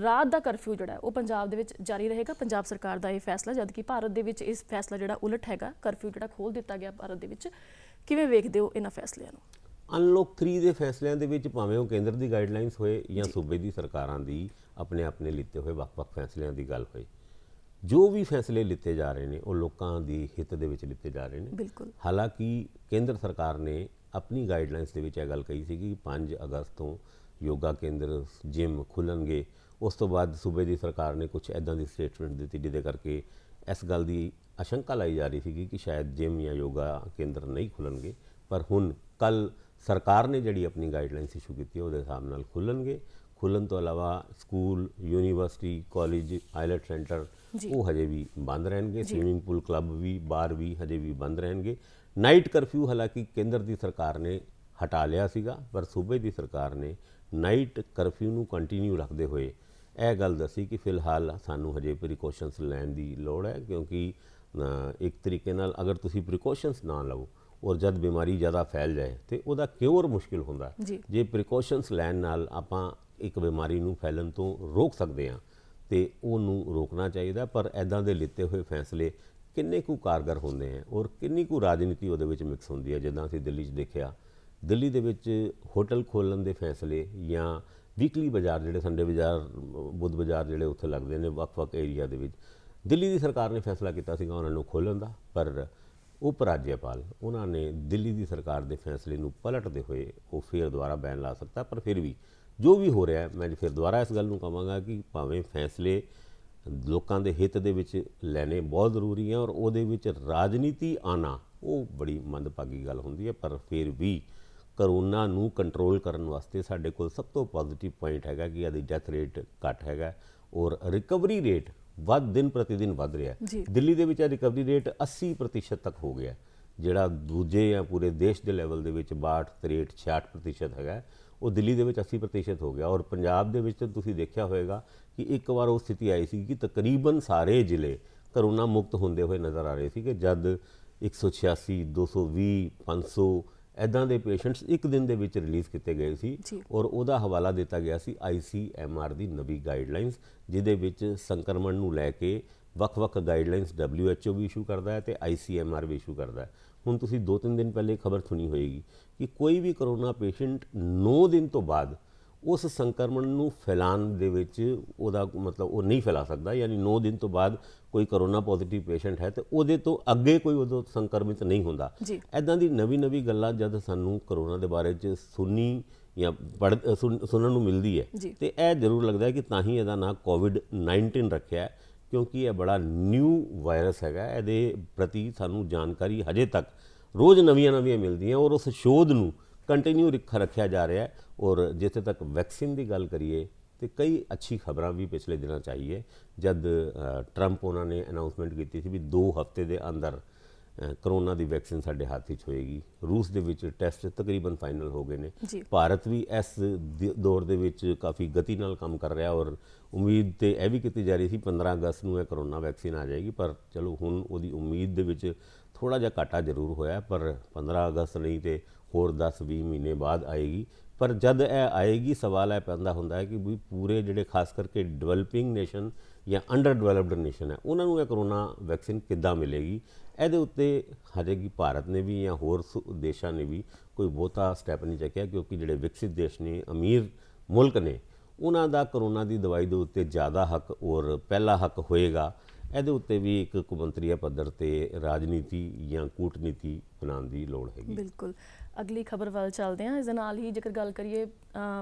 ਰਾਤ ਦਾ ਕਰਫਿਊ ਜਿਹੜਾ ਉਹ ਪੰਜਾਬ ਦੇ ਵਿੱਚ ਜਾਰੀ ਰਹੇਗਾ। ਪੰਜਾਬ ਸਰਕਾਰ ਦਾ ਇਹ ਫੈਸਲਾ, ਜਦਕਿ ਭਾਰਤ ਦੇ ਵਿੱਚ ਇਸ ਫੈਸਲਾ ਜਿਹੜਾ ਉਲਟ ਹੈਗਾ, ਕਰਫਿਊ ਜਿਹੜਾ ਖੋਲ੍ਹ ਦਿੱਤਾ ਗਿਆ ਭਾਰਤ ਦੇ ਵਿੱਚ। ਕਿਵੇਂ ਵੇਖਦੇ ਹੋ ਇਹਨਾਂ ਫੈਸਲਿਆਂ ਨੂੰ? ਅਨਲੌਕ 3 ਦੇ ਫੈਸਲਿਆਂ ਦੇ ਵਿੱਚ ਭਾਵੇਂ ਉਹ ਕੇਂਦਰ ਦੀ ਗਾਈਡਲਾਈਨਸ ਹੋਏ ਜਾਂ ਸੂਬੇ ਦੀ ਸਰਕਾਰਾਂ ਦੀ ਆਪਣੇ ਲਿੱਤੇ ਹੋਏ ਵੱਖ-ਵੱਖ ਫੈਸਲਿਆਂ ਦੀ ਗੱਲ ਹੋਏ, ਜੋ ਵੀ ਫੈਸਲੇ ਲਿੱਤੇ ਜਾ ਰਹੇ ਨੇ ਉਹ ਲੋਕਾਂ ਦੀ ਹਿੱਤ ਦੇ ਵਿੱਚ ਲਿੱਤੇ ਜਾ ਰਹੇ ਨੇ। ਬਿਲਕੁਲ। ਹਾਲਾਂਕਿ ਕੇਂਦਰ ਸਰਕਾਰ ਨੇ ਆਪਣੀ ਗਾਈਡਲਾਈਨਸ ਦੇ ਵਿੱਚ ਇਹ ਗੱਲ ਕਹੀ ਸੀ ਕਿ 5 ਅਗਸਤ ਤੋਂ ਯੋਗਾ ਕੇਂਦਰ, ਜਿਮ ਖੁੱਲ੍ਹਣਗੇ। ਉਸ ਤੋਂ ਬਾਅਦ ਸੂਬੇ ਦੀ ਸਰਕਾਰ ਨੇ ਕੁਝ ਇੱਦਾਂ ਦੀ ਸਟੇਟਮੈਂਟ ਦਿੱਤੀ ਜਿਹਦੇ ਕਰਕੇ ਇਸ ਗੱਲ ਦੀ ਆਸ਼ੰਕਾ ਲਾਈ ਜਾ ਰਹੀ ਸੀ ਕਿ ਸ਼ਾਇਦ ਜਿਮ ਜਾਂ ਯੋਗਾ ਕੇਂਦਰ ਨਹੀਂ ਖੁੱਲ੍ਹਣਗੇ। ਪਰ ਹੁਣ ਕੱਲ੍ਹ ਸਰਕਾਰ ਨੇ ਜਿਹੜੀ ਆਪਣੀ ਗਾਈਡਲਾਈਨਸ ਇਸ਼ੂ ਕੀਤੀ ਉਹਦੇ ਹਿਸਾਬ ਨਾਲ ਖੁੱਲ੍ਹਣਗੇ। ਖੁੱਲ੍ਹਣ ਤੋਂ ਇਲਾਵਾ school, university, college, IELTS centre ਉਹ ਹਜੇ ਵੀ ਬੰਦ ਰਹਿਣਗੇ। ਸਵੀਮਿੰਗ ਪੂਲ, ਕਲੱਬ ਵੀ, ਬਾਰ ਵੀ ਹਜੇ ਵੀ ਬੰਦ ਰਹਿਣਗੇ। ਨਾਈਟ ਕਰਫਿਊ ਹਾਲਾਂਕਿ ਕੇਂਦਰ ਦੀ ਸਰਕਾਰ ਨੇ ਹਟਾ ਲਿਆ ਸੀਗਾ, ਪਰ ਸੂਬੇ ਦੀ ਸਰਕਾਰ ਨੇ ਨਾਈਟ ਕਰਫਿਊ ਨੂੰ ਕੰਟੀਨਿਊ ਰੱਖਦੇ ਹੋਏ ਇਹ ਗੱਲ ਦੱਸੀ ਕਿ ਫਿਲਹਾਲ ਸਾਨੂੰ ਹਜੇ ਪ੍ਰੀਕਾਸ਼ਨਸ ਲੈਣ ਦੀ ਲੋੜ ਹੈ, ਕਿਉਂਕਿ ਇੱਕ ਤਰੀਕੇ ਨਾਲ ਅਗਰ ਤੁਸੀਂ ਪ੍ਰੀਕਾਸ਼ਨਸ ਨਾ ਲਓ ਔਰ ਜਦ ਬਿਮਾਰੀ ਜ਼ਿਆਦਾ ਫੈਲ ਜਾਏ ਤੇ ਉਹਦਾ ਕਿਉਰ ਮੁਸ਼ਕਿਲ ਹੁੰਦਾ। ਜੇ ਪ੍ਰੀਕਾਸ਼ਨਸ ਲੈਣ ਨਾਲ ਆਪਾਂ ਇੱਕ ਬਿਮਾਰੀ ਨੂੰ ਫੈਲਣ ਤੋਂ ਰੋਕ ਸਕਦੇ ਹਾਂ ਤੇ ਉਹਨੂੰ ਰੋਕਣਾ ਚਾਹੀਦਾ। ਪਰ ਇੱਦਾਂ ਦੇ ਲਿੱਤੇ ਹੋਏ ਫੈਸਲੇ ਕਿੰਨੇ ਕੁ ਕਾਰਗਰ ਹੁੰਦੇ ਹੈ ਔਰ ਕਿੰਨੀ ਕੁ ਰਾਜਨੀਤੀ ਉਹਦੇ ਵਿੱਚ ਮਿਕਸ ਹੁੰਦੀ ਹੈ। ਜਿੱਦਾਂ ਅਸੀਂ ਦਿੱਲੀ 'ਚ ਦੇਖਿਆ, ਦਿੱਲੀ ਦੇ ਵਿੱਚ ਹੋਟਲ ਖੋਲ੍ਹਣ ਦੇ ਫੈਸਲੇ ਜਾਂ ਵੀਕਲੀ ਬਾਜ਼ਾਰ ਜਿਹੜੇ ਸੰਡੇ ਬਾਜ਼ਾਰ, ਬੁੱਧ ਬਾਜ਼ਾਰ ਜਿਹੜੇ ਉੱਥੇ ਲੱਗਦੇ ਨੇ ਵੱਖ-ਵੱਖ ਏਰੀਆ ਦੇ ਵਿੱਚ, ਦਿੱਲੀ ਦੀ ਸਰਕਾਰ ਨੇ ਫੈਸਲਾ ਕੀਤਾ ਸੀਗਾ ਉਹਨਾਂ ਨੂੰ ਖੋਲ੍ਹਣ ਦਾ। ਪਰ ਉਪ ਰਾਜਿਆਪਾਲ ਉਹਨਾਂ ਨੇ ਦਿੱਲੀ ਦੀ ਸਰਕਾਰ ਦੇ ਫੈਸਲੇ ਨੂੰ ਪਲਟਦੇ ਹੋਏ ਉਹ ਫਿਰ ਦੁਬਾਰਾ ਬੈਨ ਲਾ ਸਕਦਾ। ਪਰ ਫਿਰ ਵੀ ਜੋ ਵੀ ਹੋ ਰਿਹਾ, ਮੈਂ ਫਿਰ ਦੁਬਾਰਾ ਇਸ ਗੱਲ ਨੂੰ ਕਹਾਂਗਾ ਕਿ ਭਾਵੇਂ ਫੈਸਲੇ ਲੋਕਾਂ ਦੇ ਹਿੱਤ ਦੇ ਵਿੱਚ ਲੈਣੇ ਬਹੁਤ ਜ਼ਰੂਰੀ ਹੈ ਔਰ ਉਹਦੇ ਵਿੱਚ ਰਾਜਨੀਤੀ ਆਉਣਾ ਉਹ ਬੜੀ ਮੰਦਭਾਗੀ ਗੱਲ ਹੁੰਦੀ ਹੈ। ਪਰ ਫਿਰ ਵੀ ਕਰੋਨਾ ਨੂੰ ਕੰਟਰੋਲ ਕਰਨ ਵਾਸਤੇ ਸਾਡੇ ਕੋਲ ਸਭ ਤੋਂ ਪੋਜ਼ੀਟਿਵ ਪੁਆਇੰਟ ਹੈਗਾ ਕਿ ਇਹਦੀ ਡੈਥ ਰੇਟ ਘੱਟ ਹੈਗਾ ਔਰ ਰਿਕਵਰੀ ਰੇਟ ਦਿਨ ਪ੍ਰਤੀ ਦਿਨ ਵੱਧ ਰਿਹਾ। ਦਿੱਲੀ ਦੇ ਵਿੱਚ ਇਹ ਰਿਕਵਰੀ ਰੇਟ 80% ਤੱਕ ਹੋ ਗਿਆ, ਜਿਹੜਾ ਦੂਜੇ ਜਾਂ ਪੂਰੇ ਦੇਸ਼ ਦੇ ਲੈਵਲ ਦੇ ਵਿੱਚ 62, 63, 66% ਹੈਗਾ, ਉਹ ਦਿੱਲੀ ਦੇ ਵਿੱਚ 80% ਹੋ ਗਿਆ। ਔਰ ਪੰਜਾਬ ਦੇ ਵਿੱਚ ਤੁਸੀਂ ਦੇਖਿਆ ਹੋਵੇਗਾ ਕਿ ਇੱਕ ਵਾਰ ਉਹ ਸਥਿਤੀ ਆਈ ਸੀ ਕਿ ਤਕਰੀਬਨ ਸਾਰੇ ਜ਼ਿਲ੍ਹੇ ਕਰੋਨਾ ਮੁਕਤ ਹੁੰਦੇ ਹੋਏ ਨਜ਼ਰ ਆ ਰਹੇ ਸੀ ਕਿ ਜਦ 186, 220, 500 ਇੱਦਾਂ ਦੇ ਪੇਸ਼ੈਂਟਸ ਇੱਕ ਦਿਨ ਦੇ ਵਿੱਚ ਰਿਲੀਜ਼ ਕੀਤੇ ਗਏ ਸੀ ਔਰ ਉਹਦਾ ਹਵਾਲਾ ਦਿੱਤਾ ਗਿਆ ਸੀ ICMR ਦੀ ਨਵੀਂ ਗਾਈਡਲਾਈਨਸ, ਜਿਹਦੇ ਵਿੱਚ ਸੰਕਰਮਣ ਨੂੰ ਲੈ ਕੇ ਵੱਖ-ਵੱਖ ਗਾਈਡਲਾਈਨਸ WHO ਵੀ ਇਸ਼ੂ ਕਰਦਾ ਹੈ ਤੇ ICMR ਵੀ ਇਸ਼ੂ ਕਰਦਾ ਹੈ। ਹੁਣ ਤੁਸੀਂ 2-3 ਦਿਨ ਪਹਿਲੇ ਖਬਰ ਸੁਣੀ ਹੋਏਗੀ ਕਿ ਕੋਈ ਵੀ ਕਰੋਨਾ ਪੇਸ਼ੈਂਟ 9 ਦਿਨ ਤੋਂ ਬਾਅਦ ਉਸ ਸੰਕਰਮਣ ਨੂੰ ਫੈਲਾਉਣ ਦੇ ਵਿੱਚ ਉਹਦਾ ਮਤਲਬ ਉਹ ਨਹੀਂ ਫੈਲਾ ਸਕਦਾ, ਯਾਨੀ 9 ਦਿਨ ਤੋਂ ਬਾਅਦ ਕੋਈ ਕਰੋਨਾ ਪੋਜ਼ਿਟਿਵ ਪੇਸ਼ੈਂਟ ਹੈ ਤੇ ਉਹਦੇ ਤੋਂ ਅੱਗੇ ਕੋਈ ਉਦੋਂ ਸੰਕਰਮਿਤ ਨਹੀਂ ਹੁੰਦਾ। ਇੱਦਾਂ ਦੀ ਨਵੀਂ ਗੱਲਾਂ ਜਦ ਸਾਨੂੰ ਕਰੋਨਾ ਦੇ ਬਾਰੇ 'ਚ ਸੁਣਨੀ ਜਾਂ ਸੁਣਨ ਨੂੰ ਮਿਲਦੀ ਹੈ ਤੇ ਇਹ ਜ਼ਰੂਰ ਲੱਗਦਾ ਹੈ ਕਿ ਤਾਂ ਹੀ ਇਹਦਾ ਨਾਂ COVID-19 ਰੱਖਿਆ, ਕਿਉਂਕਿ ਇਹ ਬੜਾ ਨਿਊ ਵਾਇਰਸ ਹੈਗਾ। ਇਹਦੇ ਪ੍ਰਤੀ ਸਾਨੂੰ ਜਾਣਕਾਰੀ ਹਜੇ ਤੱਕ ਰੋਜ਼ ਨਵੀਆਂ ਮਿਲਦੀਆਂ ਔਰ ਉਸ ਸ਼ੋਧ ਨੂੰ ਕੰਟੀਨਿਊ ਰੱਖਿਆ ਜਾ ਰਿਹਾ ਹੈ। ਔਰ ਜਿੱਥੇ ਤੱਕ ਵੈਕਸੀਨ ਦੀ ਗੱਲ ਕਰੀਏ ਤੇ ਕਈ ਅੱਛੀ ਖਬਰਾਂ ਵੀ ਪਿਛਲੇ ਦਿਨਾਂ 'ਚ ਆਈ ਹੈ। ਜਦ ਟਰੰਪ ਉਹਨਾਂ ਨੇ ਅਨਾਉਂਸਮੈਂਟ ਕੀਤੀ ਸੀ ਵੀ 2 ਹਫ਼ਤੇ ਦੇ ਅੰਦਰ ਕਰੋਨਾ ਦੀ ਵੈਕਸੀਨ ਸਾਡੇ ਹੱਥ ਵਿੱਚ ਹੋਏਗੀ। ਰੂਸ ਦੇ ਵਿੱਚ ਟੈਸਟ ਤਕਰੀਬਨ ਫਾਈਨਲ ਹੋ ਗਏ ਨੇ। ਭਾਰਤ ਵੀ ਇਸ ਦੌਰ ਦੇ ਵਿੱਚ ਕਾਫੀ ਗਤੀ ਨਾਲ ਕੰਮ ਕਰ ਰਿਹਾ ਔਰ ਉਮੀਦ ਤੇ ਇਹ ਵੀ ਕੀਤੀ ਜਾ ਰਹੀ ਸੀ 15 ਅਗਸਤ ਨੂੰ ਇਹ ਕਰੋਨਾ ਵੈਕਸੀਨ ਆ ਜਾਏਗੀ, ਪਰ ਚਲੋ ਹੁਣ ਉਹਦੀ ਉਮੀਦ ਦੇ ਵਿੱਚ ਥੋੜ੍ਹਾ ਜਿਹਾ ਘਾਟਾ ਜ਼ਰੂਰ ਹੋਇਆ, ਪਰ 15 ਅਗਸਤ ਨਹੀਂ ਤੇ ਹੋਰ 10-20 ਮਹੀਨੇ ਬਾਅਦ ਆਏਗੀ। ਪਰ ਜਦ ਇਹ ਆਏਗੀ ਸਵਾਲ ਇਹ ਪੈਦਾ ਹੁੰਦਾ ਹੈ ਕਿ ਵੀ ਪੂਰੇ ਜਿਹੜੇ ਖਾਸ ਕਰਕੇ ਡਿਵੈਲਪਿੰਗ ਨੇਸ਼ਨ ਜਾਂ ਅੰਡਰ ਡਿਵੈਲਪਡ ਨੇਸ਼ਨ ਹੈ ਉਹਨਾਂ ਨੂੰ ਇਹ ਕਰੋਨਾ ਵੈਕਸੀਨ ਕਿੱਦਾਂ ਮਿਲੇਗੀ। ਇਹਦੇ ਉੱਤੇ ਹਜੇ ਕਿ ਭਾਰਤ ਨੇ ਵੀ ਜਾਂ ਹੋਰ ਦੇਸ਼ਾਂ ਨੇ ਵੀ ਕੋਈ ਬਹੁਤਾ ਸਟੈਪ ਨਹੀਂ ਚੱਕਿਆ, ਕਿਉਂਕਿ ਜਿਹੜੇ ਵਿਕਸਿਤ ਦੇਸ਼ ਨੇ, ਅਮੀਰ ਮੁਲਕ ਨੇ, ਉਹਨਾਂ ਦਾ ਕਰੋਨਾ ਦੀ ਦਵਾਈ ਦੇ ਉੱਤੇ ਜ਼ਿਆਦਾ ਹੱਕ ਔਰ ਪਹਿਲਾ ਹੱਕ ਹੋਏਗਾ। ਇਹਦੇ ਉੱਤੇ ਵੀ ਇੱਕ ਕੌਮਾਂਤਰੀ ਪੱਧਰ ਤੇ ਰਾਜਨੀਤੀ ਜਾਂ ਕੂਟਨੀਤੀ ਬਣਾਉਣ ਦੀ ਲੋੜ ਹੈਗੀ। ਬਿਲਕੁਲ। ਅਗਲੀ ਖਬਰ ਵੱਲ ਚੱਲਦੇ ਹਾਂ। ਇਸ ਦੇ ਨਾਲ ਹੀ ਜੇਕਰ ਗੱਲ ਕਰੀਏ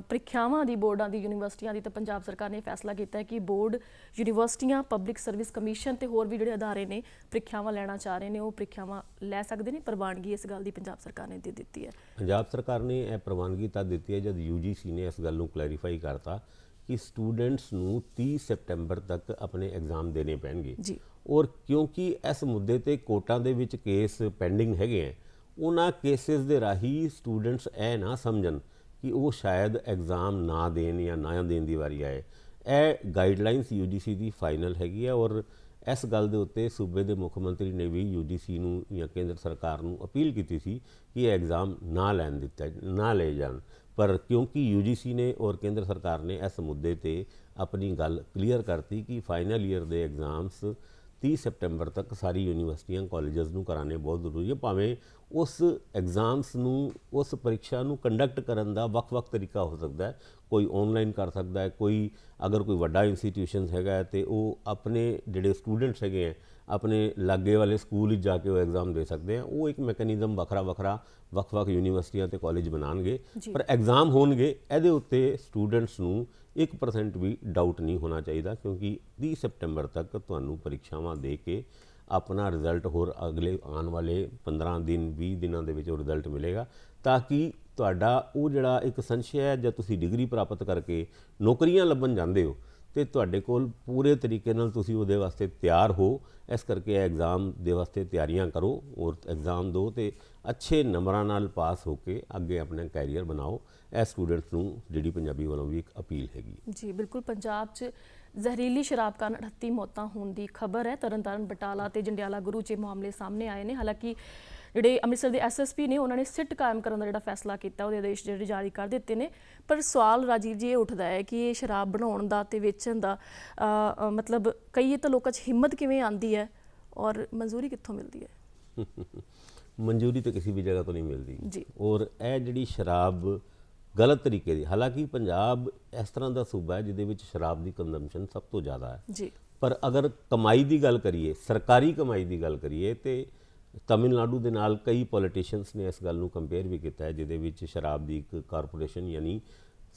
ਪ੍ਰੀਖਿਆਵਾਂ ਦੀ, ਬੋਰਡਾਂ ਦੀ, ਯੂਨੀਵਰਸਿਟੀਆਂ ਦੀ, ਤਾਂ ਪੰਜਾਬ ਸਰਕਾਰ ਨੇ ਫੈਸਲਾ ਕੀਤਾ ਹੈ ਕਿ ਬੋਰਡ, ਯੂਨੀਵਰਸਿਟੀਆਂ, ਪਬਲਿਕ ਸਰਵਿਸ ਕਮਿਸ਼ਨ ਤੇ ਹੋਰ ਵੀ ਜਿਹੜੇ ਅਦਾਰੇ ਨੇ ਪ੍ਰੀਖਿਆਵਾਂ ਲੈਣਾ ਚਾਹ ਰਹੇ ਨੇ ਉਹ ਪ੍ਰੀਖਿਆਵਾਂ ਲੈ ਸਕਦੇ ਨੇ। ਪ੍ਰਵਾਨਗੀ ਇਸ ਗੱਲ ਦੀ ਪੰਜਾਬ ਸਰਕਾਰ ਨੇ ਦੇ ਦਿੱਤੀ ਹੈ। ਪੰਜਾਬ ਸਰਕਾਰ ਨੇ ਇਹ ਪ੍ਰਵਾਨਗੀ ਤਾਂ ਦਿੱਤੀ ਹੈ ਜਦ UGC ਨੇ ਇਸ ਗੱਲ ਨੂੰ ਕਲੈਰੀਫਾਈ ਕਰਤਾ ਕਿ ਸਟੂਡੈਂਟਸ ਨੂੰ 30 ਸਤੰਬਰ ਤੱਕ ਆਪਣੇ ਐਗਜ਼ਾਮ ਦੇਣੇ ਪੈਣਗੇ ਜੀ। ਔਰ ਕਿਉਂਕਿ ਇਸ ਮੁੱਦੇ ਤੇ ਕੋਰਟਾਂ ਦੇ ਵਿੱਚ ਕੇਸ ਪੈਂਡਿੰਗ ਹੈਗੇ ਹੈ, ਉਹਨਾਂ ਕੇਸਿਸ ਦੇ ਰਾਹੀਂ ਸਟੂਡੈਂਟਸ ਇਹ ਨਾ ਸਮਝਣ ਕਿ ਉਹ ਸ਼ਾਇਦ ਐਗਜ਼ਾਮ ਨਾ ਦੇਣ ਜਾਂ ਨਾ ਦੇਣ ਦੀ ਵਾਰੀ ਆਏ। ਇਹ ਗਾਈਡਲਾਈਨਸ UGC ਦੀ ਫਾਈਨਲ ਹੈਗੀ ਹੈ ਔਰ ਇਸ ਗੱਲ ਦੇ ਉੱਤੇ ਸੂਬੇ ਦੇ ਮੁੱਖ ਮੰਤਰੀ ਨੇ ਵੀ UGC ਨੂੰ ਜਾਂ ਕੇਂਦਰ ਸਰਕਾਰ ਨੂੰ ਅਪੀਲ ਕੀਤੀ ਸੀ ਕਿ ਇਹ ਐਗਜ਼ਾਮ ਨਾ ਲਏ ਜਾਣ। ਪਰ ਕਿਉਂਕਿ UGC ਨੇ ਔਰ ਕੇਂਦਰ ਸਰਕਾਰ ਨੇ ਇਸ ਮੁੱਦੇ ਤੇ ਆਪਣੀ ਗੱਲ ਕਲੀਅਰ ਕਰਤੀ ਕਿ ਫਾਈਨਲ ਈਅਰ ਦੇ ਐਗਜ਼ਾਮਸ 30 ਸਤੰਬਰ ਤੱਕ ਸਾਰੀ ਯੂਨੀਵਰਸਿਟੀਆਂ, ਕਾਲਜਸ ਨੂੰ ਕਰਾਉਣੇ ਬਹੁਤ ਜ਼ਰੂਰੀ ਹੈ। ਭਾਵੇਂ ਉਸ ਐਗਜ਼ਾਮਸ ਨੂੰ, ਉਸ ਪ੍ਰੀਖਿਆ ਨੂੰ ਕੰਡਕਟ ਕਰਨ ਦਾ ਵੱਖ-ਵੱਖ ਤਰੀਕਾ ਹੋ ਸਕਦਾ ਹੈ। ਕੋਈ ਆਨਲਾਈਨ ਕਰ ਸਕਦਾ ਹੈ, ਕੋਈ ਅਗਰ ਕੋਈ ਵੱਡਾ ਇੰਸਟੀਟਿਊਸ਼ਨ ਹੈਗਾ ਤੇ ਉਹ ਆਪਣੇ ਜਿਹੜੇ ਸਟੂਡੈਂਟਸ ਹੈਗੇ ਹੈ ਆਪਣੇ ਲਾਗੇ ਵਾਲੇ ਸਕੂਲ ਵਿੱਚ ਜਾ ਕੇ ਉਹ ਐਗਜ਼ਾਮ ਦੇ ਸਕਦੇ ਆ। ਉਹ ਇੱਕ ਮੈਕੈਨਿਜ਼ਮ ਵੱਖਰਾ ਵੱਖ-ਵੱਖ ਯੂਨੀਵਰਸਿਟੀਆਂ ਤੇ ਕਾਲਜ ਬਣਾਉਣਗੇ, ਪਰ ਐਗਜ਼ਾਮ ਹੋਣਗੇ। ਇਹਦੇ ਉੱਤੇ ਸਟੂਡੈਂਟਸ ਨੂੰ 1% ਵੀ ਡਾਊਟ ਨਹੀਂ ਹੋਣਾ ਚਾਹੀਦਾ, ਕਿਉਂਕਿ 30 ਸਤੰਬਰ ਤੱਕ ਤੁਹਾਨੂੰ ਪ੍ਰੀਖਿਆਵਾਂ ਦੇ ਕੇ ਆਪਣਾ ਰਿਜ਼ਲਟ ਹੋਰ ਅਗਲੇ ਆਉਣ ਵਾਲੇ 15 ਦਿਨ 20 ਦਿਨਾਂ ਦੇ ਵਿੱਚ ਉਹ ਰਿਜ਼ਲਟ ਮਿਲੇਗਾ, ਤਾਂ ਕਿ ਤੁਹਾਡਾ ਉਹ ਜਿਹੜਾ ਇੱਕ ਸੰਸ਼ਯ ਹੈ ਜਦ ਤੁਸੀਂ ਡਿਗਰੀ ਪ੍ਰਾਪਤ ਕਰਕੇ ਨੌਕਰੀਆਂ ਲੱਭਣ ਜਾਂਦੇ ਹੋ ਤੇ ਤੁਹਾਡੇ ਕੋਲ ਪੂਰੇ ਤਰੀਕੇ ਨਾਲ ਤੁਸੀਂ ਉਹਦੇ ਵਾਸਤੇ ਤਿਆਰ ਹੋ। ਇਸ ਕਰਕੇ ਐਗਜ਼ਾਮ ਦੇ ਵਾਸਤੇ ਤਿਆਰੀਆਂ ਕਰੋ ਔਰ ਐਗਜ਼ਾਮ ਦਿਓ ਤੇ ਅੱਛੇ ਨੰਬਰਾਂ ਨਾਲ ਪਾਸ ਹੋ ਕੇ ਅੱਗੇ ਆਪਣਾ ਕੈਰੀਅਰ ਬਣਾਓ। ਇਹ ਸਟੂਡੈਂਟਸ ਨੂੰ ਜਿਹੜੀ ਪੰਜਾਬੀ ਵੱਲੋਂ ਵੀ ਇੱਕ ਅਪੀਲ ਹੈਗੀ। ਜੀ ਬਿਲਕੁਲ। ਪੰਜਾਬ 'ਚ ਜ਼ਹਿਰੀਲੀ ਸ਼ਰਾਬ ਕਾਰਨ 38 ਮੌਤਾਂ ਹੋਣ ਦੀ ਖਬਰ ਹੈ। ਤਰਨਤਾਰਨ, ਬਟਾਲਾ ਤੇ ਜੰਡਿਆਲਾ ਗੁਰੂ 'ਚ ਮਾਮਲੇ ਸਾਹਮਣੇ ਆਏ ਨੇ। ਹਾਲਾਂਕਿ ਜਿਹੜੇ ਅੰਮ੍ਰਿਤਸਰ ਦੇ SSP ਨੇ ਉਹਨਾਂ ਨੇ ਸਿੱਟ ਕਾਇਮ ਕਰਨ ਦਾ ਜਿਹੜਾ ਫੈਸਲਾ ਕੀਤਾ, ਉਹਦੇ ਆਦੇਸ਼ ਜਿਹੜੇ ਜਾਰੀ ਕਰ ਦਿੱਤੇ ਨੇ। ਪਰ ਸਵਾਲ ਰਾਜੀਵ ਜੀ ਇਹ ਉੱਠਦਾ ਹੈ ਕਿ ਇਹ ਸ਼ਰਾਬ ਬਣਾਉਣ ਦਾ ਤੇ ਵੇਚਣ ਦਾ ਮਤਲਬ ਕਈ ਤਾਂ ਲੋਕਾਂ 'ਚ ਹਿੰਮਤ ਕਿਵੇਂ ਆਉਂਦੀ ਹੈ ਔਰ ਮਨਜ਼ੂਰੀ ਕਿੱਥੋਂ ਮਿਲਦੀ ਹੈ? ਮਨਜ਼ੂਰੀ ਤਾਂ ਕਿਸੇ ਵੀ ਜਗ੍ਹਾ ਤੋਂ ਨਹੀਂ ਮਿਲਦੀ ਜੀ। ਔਰ ਇਹ ਜਿਹੜੀ ਸ਼ਰਾਬ ਗਲਤ ਤਰੀਕੇ ਦੀ, ਹਾਲਾਂਕਿ ਪੰਜਾਬ ਇਸ ਤਰ੍ਹਾਂ ਦਾ ਸੂਬਾ ਹੈ ਜਿਹਦੇ ਵਿੱਚ ਸ਼ਰਾਬ ਦੀ ਕੰਜ਼ੰਪਸ਼ਨ ਸਭ ਤੋਂ ਜ਼ਿਆਦਾ ਹੈ ਜੀ। ਪਰ ਅਗਰ ਕਮਾਈ ਦੀ ਗੱਲ ਕਰੀਏ, ਸਰਕਾਰੀ ਕਮਾਈ ਦੀ ਗੱਲ ਕਰੀਏ ਤੇ ਤਮਿਲਨਾਡੂ ਦੇ ਨਾਲ ਕਈ ਪੋਲੀਟੀਸ਼ੀਅਨਸ ਨੇ ਇਸ ਗੱਲ ਨੂੰ ਕੰਪੇਅਰ ਵੀ ਕੀਤਾ ਹੈ, ਜਿਹਦੇ ਵਿੱਚ ਸ਼ਰਾਬ ਦੀ ਇੱਕ ਕਾਰਪੋਰੇਸ਼ਨ ਯਾਨੀ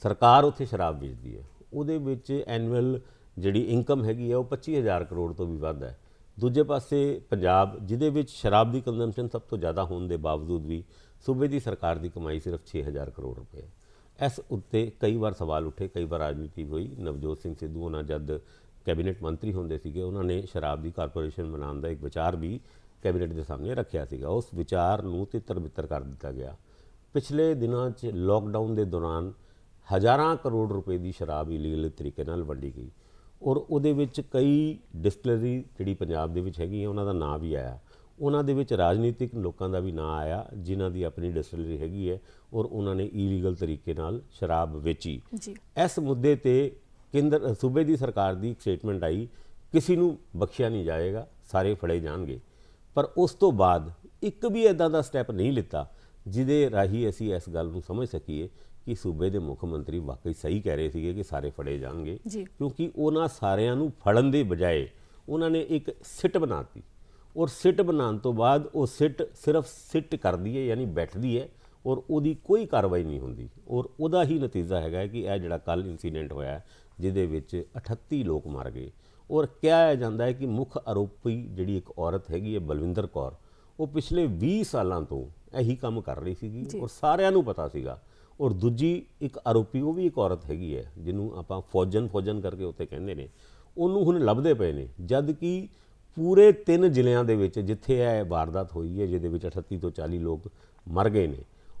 ਸਰਕਾਰ ਉੱਥੇ ਸ਼ਰਾਬ ਵੇਚਦੀ ਹੈ, ਉਹਦੇ ਵਿੱਚ ਐਨੂਅਲ ਜਿਹੜੀ ਇਨਕਮ ਹੈਗੀ ਹੈ ਉਹ 25,000 ਕਰੋੜ ਤੋਂ ਵੀ ਵੱਧ ਹੈ। ਦੂਜੇ ਪਾਸੇ ਪੰਜਾਬ, ਜਿਹਦੇ ਵਿੱਚ ਸ਼ਰਾਬ ਦੀ ਕੰਜ਼ੰਪਸ਼ਨ ਸਭ ਤੋਂ ਜ਼ਿਆਦਾ ਹੋਣ ਦੇ ਬਾਵਜੂਦ ਵੀ ਸੂਬੇ ਦੀ ਸਰਕਾਰ ਦੀ ਕਮਾਈ ਸਿਰਫ 6,000 ਕਰੋੜ ਰੁਪਏ ਹੈ। ਇਸ ਉੱਤੇ ਕਈ ਵਾਰ ਸਵਾਲ ਉੱਠੇ, ਕਈ ਵਾਰ ਰਾਜਨੀਤੀ ਹੋਈ। ਨਵਜੋਤ ਸਿੰਘ ਸਿੱਧੂ ਉਹਨਾਂ ਜਦ ਕੈਬਨਿਟ ਮੰਤਰੀ ਹੁੰਦੇ ਸੀਗੇ, ਉਹਨਾਂ ਨੇ ਸ਼ਰਾਬ ਦੀ ਕਾਰਪੋਰੇਸ਼ਨ ਬਣਾਉਣ ਦਾ ਇੱਕ ਵਿਚਾਰ ਵੀ ਕੈਬਨਿਟ ਦੇ ਸਾਹਮਣੇ ਰੱਖਿਆ ਸੀਗਾ। ਉਸ ਵਿਚਾਰ ਨੂੰ ਤਿੱਤਰ-ਬਿੱਤਰ ਕਰ ਦਿੱਤਾ ਗਿਆ। ਪਿਛਲੇ ਦਿਨਾਂ 'ਚ ਲੋਕਡਾਊਨ ਦੇ ਦੌਰਾਨ ਹਜ਼ਾਰਾਂ ਕਰੋੜ ਰੁਪਏ ਦੀ ਸ਼ਰਾਬ ਇਲੀਗਲ ਤਰੀਕੇ ਨਾਲ ਵੰਡੀ ਗਈ ਔਰ ਉਹਦੇ ਵਿੱਚ ਕਈ ਡਿਸਟਿਲਰੀ ਜਿਹੜੀ ਪੰਜਾਬ ਦੇ ਵਿੱਚ ਹੈਗੀ ਹੈ ਉਹਨਾਂ ਦਾ ਨਾਂ ਵੀ ਆਇਆ। ਉਹਨਾਂ ਦੇ ਵਿੱਚ ਰਾਜਨੀਤਿਕ ਲੋਕਾਂ ਦਾ ਵੀ ਨਾਂ ਆਇਆ ਜਿਨ੍ਹਾਂ ਦੀ ਆਪਣੀ ਡਿਸਟਿਲਰੀ ਹੈਗੀ ਹੈ ਔਰ ਉਹਨਾਂ ਨੇ ਇਲੀਗਲ ਤਰੀਕੇ ਨਾਲ ਸ਼ਰਾਬ ਵੇਚੀ। ਇਸ ਮੁੱਦੇ ਤੇ ਸੂਬੇ ਦੀ ਸਰਕਾਰ ਦੀ ਇੱਕ ਸਟੇਟਮੈਂਟ ਆਈ, ਕਿਸੇ ਨੂੰ ਬਖਸ਼ਿਆ ਨਹੀਂ ਜਾਏਗਾ, ਸਾਰੇ ਫੜੇ ਜਾਣਗੇ। ਪਰ ਉਸ ਤੋਂ ਬਾਅਦ ਇੱਕ ਵੀ ਇੱਦਾਂ ਦਾ ਸਟੈਪ ਨਹੀਂ ਲਿੱਤਾ ਜਿਹਦੇ ਰਾਹੀਂ ਅਸੀਂ ਇਸ ਗੱਲ ਨੂੰ ਸਮਝ ਸਕੀਏ ਕਿ ਸੂਬੇ ਦੇ ਮੁੱਖ ਮੰਤਰੀ ਵਾਕਈ ਸਹੀ ਕਹਿ ਰਹੇ ਸੀਗੇ ਕਿ ਸਾਰੇ ਫੜੇ ਜਾਣਗੇ, ਕਿਉਂਕਿ ਉਹਨਾਂ ਸਾਰਿਆਂ ਨੂੰ ਫੜਨ ਦੇ ਬਜਾਏ ਉਹਨਾਂ ਨੇ ਇੱਕ ਸਿੱਟ ਬਣਾਤੀ ਔਰ ਸਿੱਟ ਬਣਾਉਣ ਤੋਂ ਬਾਅਦ ਉਹ ਸਿੱਟ ਸਿਰਫ ਸਿੱਟ ਕਰਦੀ ਹੈ ਯਾਨੀ ਬੈਠਦੀ ਹੈ ਔਰ ਉਹਦੀ ਕੋਈ ਕਾਰਵਾਈ ਨਹੀਂ ਹੁੰਦੀ। ਔਰ ਉਹਦਾ ਹੀ ਨਤੀਜਾ ਹੈਗਾ ਕਿ ਇਹ ਜਿਹੜਾ ਕੱਲ੍ਹ ਇਨਸੀਡੈਂਟ ਹੋਇਆ ਜਿਹਦੇ ਵਿੱਚ 38 ਲੋਕ ਮਰ ਗਏ ਔਰ ਕਿਹਾ ਜਾਂਦਾ ਹੈ ਕਿ ਮੁੱਖ ਆਰੋਪੀ ਜਿਹੜੀ ਇੱਕ ਔਰਤ ਹੈਗੀ ਹੈ ਬਲਵਿੰਦਰ ਕੌਰ, ਉਹ ਪਿਛਲੇ 20 ਸਾਲਾਂ ਤੋਂ ਇਹੀ ਕੰਮ ਕਰ ਰਹੀ ਸੀਗੀ ਔਰ ਸਾਰਿਆਂ ਨੂੰ ਪਤਾ ਸੀਗਾ। ਔਰ ਦੂਜੀ ਇੱਕ ਆਰੋਪੀ, ਉਹ ਵੀ ਇੱਕ ਔਰਤ ਹੈਗੀ ਹੈ ਜਿਹਨੂੰ ਆਪਾਂ ਫੌਜਨ ਕਰਕੇ ਉੱਥੇ ਕਹਿੰਦੇ ਨੇ, ਉਹਨੂੰ ਹੁਣ ਲੱਭਦੇ ਪਏ ਨੇ। ਜਦ ਕਿ ਪੂਰੇ 3 ਜ਼ਿਲ੍ਹਿਆਂ ਦੇ ਵਿੱਚ ਜਿੱਥੇ ਇਹ ਵਾਰਦਾਤ ਹੋਈ ਹੈ, ਜਿਹਦੇ ਵਿੱਚ 38 ਤੋਂ 40 ਲੋਕ ਮਰ ਗਏ ਨੇ,